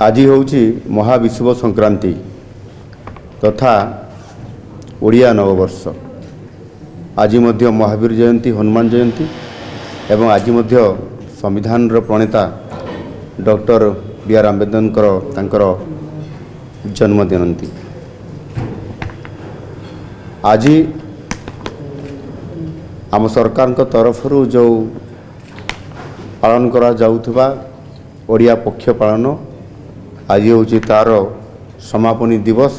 आज हूँ महाविश्व संक्रांति तथा ओडिया नववर्ष। आज महावीर जयंती, हनुमान जयंती एवं आज संविधान प्रणेता डॉक्टर बी आर आंबेडकर जन्मदिन। आज आम सरकार तरफ जो पालन करा जाउथबा ओडिया पक्ष पालन आज हूँ तार समापनी दिवस।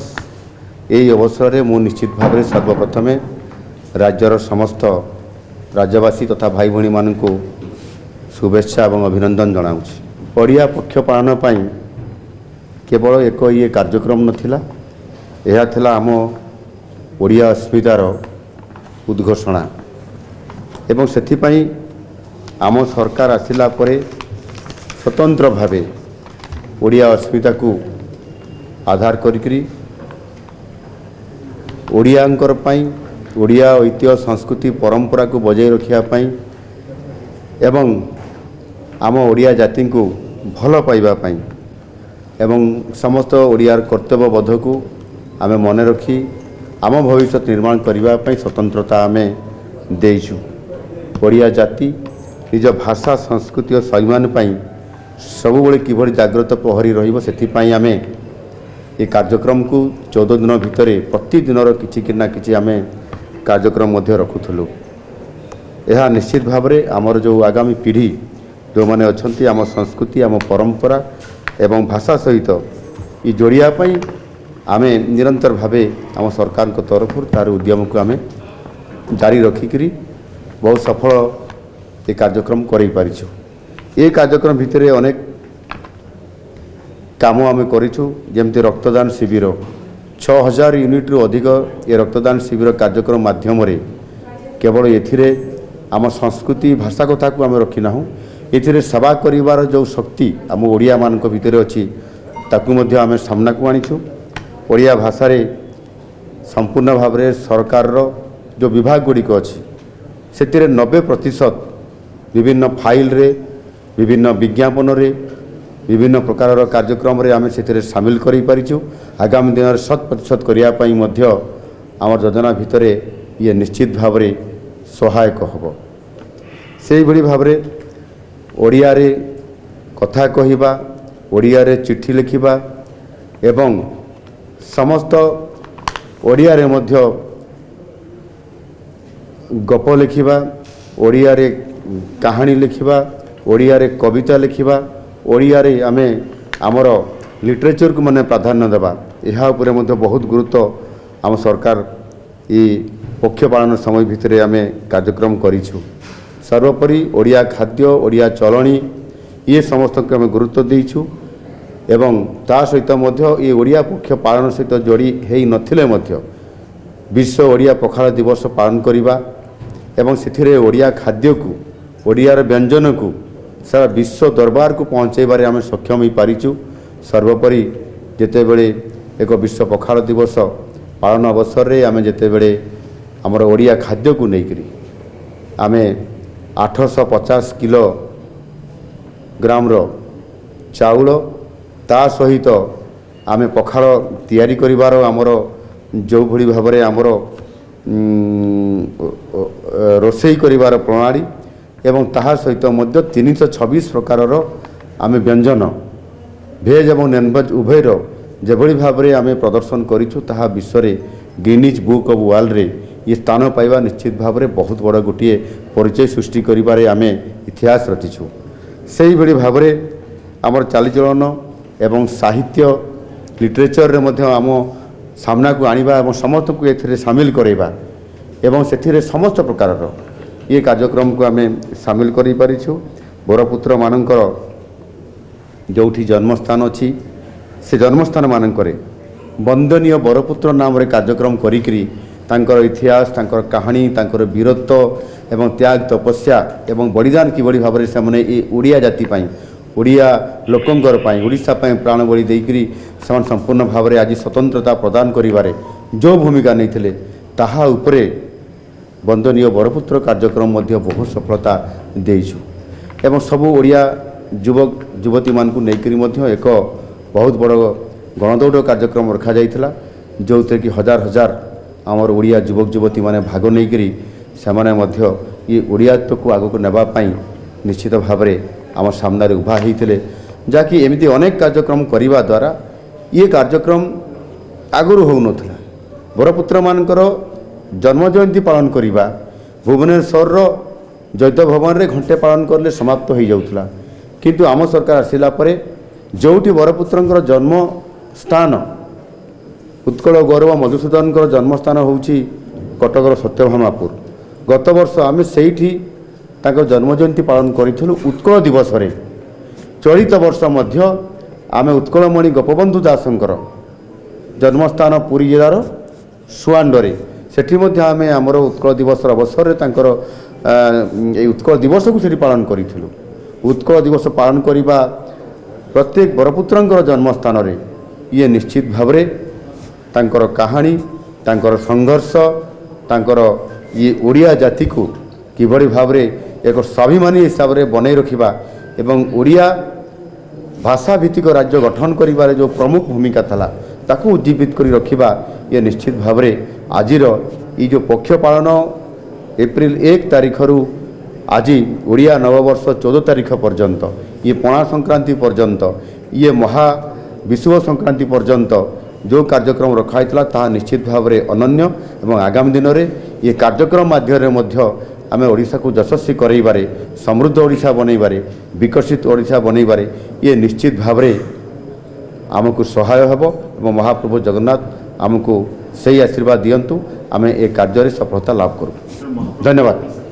यही अवसर में निश्चित भाव में सर्वप्रथम राज्यर समस्त राज्यवासी तथा भाई भणी मान को शुभेच्छा और अभिनंदन जनाऊँ। ओडिया पक्ष पालन पाई केवल एक ये कार्यक्रम नथिला, यह थिला आम ओडिया अस्मितार उद्घोषणा एवं सेथिपाई आम सरकार आसिला परे स्वतंत्र भावे ओडिया अस्मिता को आधार करिकरी ओडियांकर पाई ओडिया ऐतिह्य संस्कृति परंपरा को बजाय रखिया पाई एवं आम ओडिया जाति को भल पाइबा पाई एवं समस्त ओडियार कर्तव्यबोध को आमे मन रखी आम भविष्य निर्माण करने पाई स्वतंत्रता आमे देइछु। ओडिया जाति निज भाषा संस्कृति और स्वाभिमान पाई सबुबले किभली जाग्रत प्रहरी रहिबो सेथिपाई आमे ये कार्यक्रम को 14 दिन भितर प्रतिदिन किछि ना किछि आमे कार्यक्रम मध्य रखुथलु। यह निश्चित भाव में आमर जो आगामी पीढ़ी जो माने अछंती आम संस्कृति आम परंपरा एवं भाषा सहित ये जोड़िया पाई आमे निरंतर भावे आम सरकार को तरफ तार उद्यम को आमे जारी रखिकरी बहुत सफल ये कार्यक्रम करें पारिछु। ये कार्यक्रम भितर अनेक काम आम करूँ जमती रक्तदान शिविर 6000 यूनिट रु अधिक ये रक्तदान शिविर कार्यक्रम माध्यम केवल एथिरे आम संस्कृति भाषा कथा को आम रखी ना ये सेवा करिवार जो शक्ति आम ओडिया मान भितर अच्छी ताकू मध्य आम सामना को आनीछु। ओडिया भाषा रे संपूर्ण भाव में सरकार जो विभाग गुड़िक अच्छी से 90% विभिन्न फाइल रे विभिन्न विज्ञापन रे विभिन्न प्रकार कार्यक्रम रे आमे सेतिरे शामिल करि पारिछु। आगामी दिन 100% करिया पई मध्य आम योजना भितर ये निश्चित भाव में सहायक होबो। सेही भली भाव में ओडिया रे कथा कहिबा, ओडिया रे चिट्ठी लिखिबा एवं समस्त ओडिया रे मध्य गप लिखिबा, ओडिया रे कहानी लिखिबा, ओडिया रे कविता लिखिबा, ओडिया रे आमे आमर लिटरेचर को माने प्राधान्य देबा यह उपरे मध्य बहुत गुरुत्व आम सरकार ये पक्ष पालन समय भितर आमे कार्यक्रम करिछु। सर्वोपरि ओडिया खाद्य ओडिया चलणी ये समस्त को आमे गुरुत्व देइछु एवं ता सहित मध्य ये ओडिया पक्ष पालन सहित जोड़ी हेई नथिले मध्य विश्व ओडिया पखाल दिवस पालन करिबा एवं सेथिरे ओडिया खाद्य को ओडियार व्यंजन को सारा विश्व दरबार को पहुँचाइबारे आम सक्षम हो पारिछु। सर्वोपरि जेतेबेले एक विश्व पखाल दिवस पालन अवसर रे आम जेतेबेले आमर ओडिया खाद्य को लेकरी आम 850 किलो ग्राम चाउल ता सहित आम पखाल तैयारी करिवार आमर जो भली भाव में आमर रोषेई करिवार प्रणाली एवं ताहा सहित मध्य 326 प्रकार आम व्यंजन भेज एवं नॉनवेज उभयर जेभली भाव में आम प्रदर्शन करिछु ताहा विश्व गिनीज बुक ऑफ वर्ल्ड रे ये स्थान पाइबा निश्चित भाव में बहुत बड़ गोटे परिचय सृष्टि करिबारे आम इतिहास रचिछु। सेही भली भाव में आमर चालीचलन एवं साहित्य लिटरेचर रे मध्य आम सामना को आनिबा एवं समस्त को एथिरे शामिल करेबा एवं सेथिरे समस्त प्रकार ये कार्यक्रम को आम शामिल करि पारिछु। बरपुत्र मानकर जोठी जन्मस्थान अच्छी से जन्मस्थान मानकरे वंदनीय बरपुत्र नाम रे कार्यक्रम करिकरी तांकर इतिहास तांकर कहानी तांकर वीरत्व एवं त्याग तपस्या एवं बलिदान किभली भाव में से ये ओडिया जाति पाई ओडिया लोकंकर पाई ओडिशा पाई प्राण बलि देइकरी समान संपूर्ण भाव में आज स्वतंत्रता प्रदान करिबारे जो भूमिका नहीं ताहा उपरे वंदनीय बरपुत्र कार्यक्रम मध्य बहुत सफलता देइछु एवं सबु ओडिया युवक युवती मान को लेकर एक बहुत बड़ गणदौड़ कार्यक्रम रखा जाइथिला जो कि हजार हजार आमर ओडिया युवक युवती माने भाग नहीं करी सेमाने मध्य ये ओडियात्व को आगक नेबा पाई निश्चित भाव में आम सामने उभा होते जहाँकि एमती अनेक कार्यक्रम करने द्वारा ये कार्यक्रम आगु हो नाला बरपुत्र मानकर जन्म जयंती पालन करवा भुवनेश्वर जैत भवन रे घंटे पालन करले समाप्त हो जाउथला किंतु आम सरकार आसिला परे जोटी बरपुत्रंकर जन्म स्थान उत्कल गौरव मधुसूदन जन्मस्थान होउची कटकर सत्यभामापुर गत वर्ष आम सेठी जन्म जयंती पालन करूँ उत्कल दिवस रे चलित वर्ष मध्य आम उत्कलमणि गोपबंधु दासंकर जन्मस्थान पुरी जिलार सुआंडरे सेठी मध्य आम आमर उत्कल दिवस अवसर में उत्कल दिवस को सेठी पालन करूँ उत्कल दिवस पालन करने प्रत्येक बरपुत्रंकर जन्मस्थान रे ये निश्चित भाव में तांकर कहानी तांकर संघर्ष तांकर ये ओडिया जाति को किभली भाव में एक स्वाभिमानी हिसाब से बनई रखा एवं ओडिया भाषा भित्तिक राज्य गठन करिबारे जो प्रमुख भूमिका था ताकू उज्जीवित कर रखा ये निश्चित भाव में आज ये जो पक्ष पालन एप्रिल 1 तारीख रु आज ओडिया नववर्ष 14 तारीख पर्यंत ये पणा संक्रांति पर्यंत ये महा विषुव संक्रांति पर्यंत जो कार्यक्रम रखाई ताहा निश्चित भाव में अनन्य एवं आगामी दिन में ये कार्यक्रम माध्यम आम ओडिशा को यशस्वी करइबारे समृद्ध ओडिशा बनइबारे विकसित ओडिशा बनइबारे ये निश्चित भाव में आमको सहाय हेब एवं महाप्रभु जगन्नाथ आमको सही आशीर्वाद दियंतु आम ए कार्य सफलता लाभ करूँ। धन्यवाद।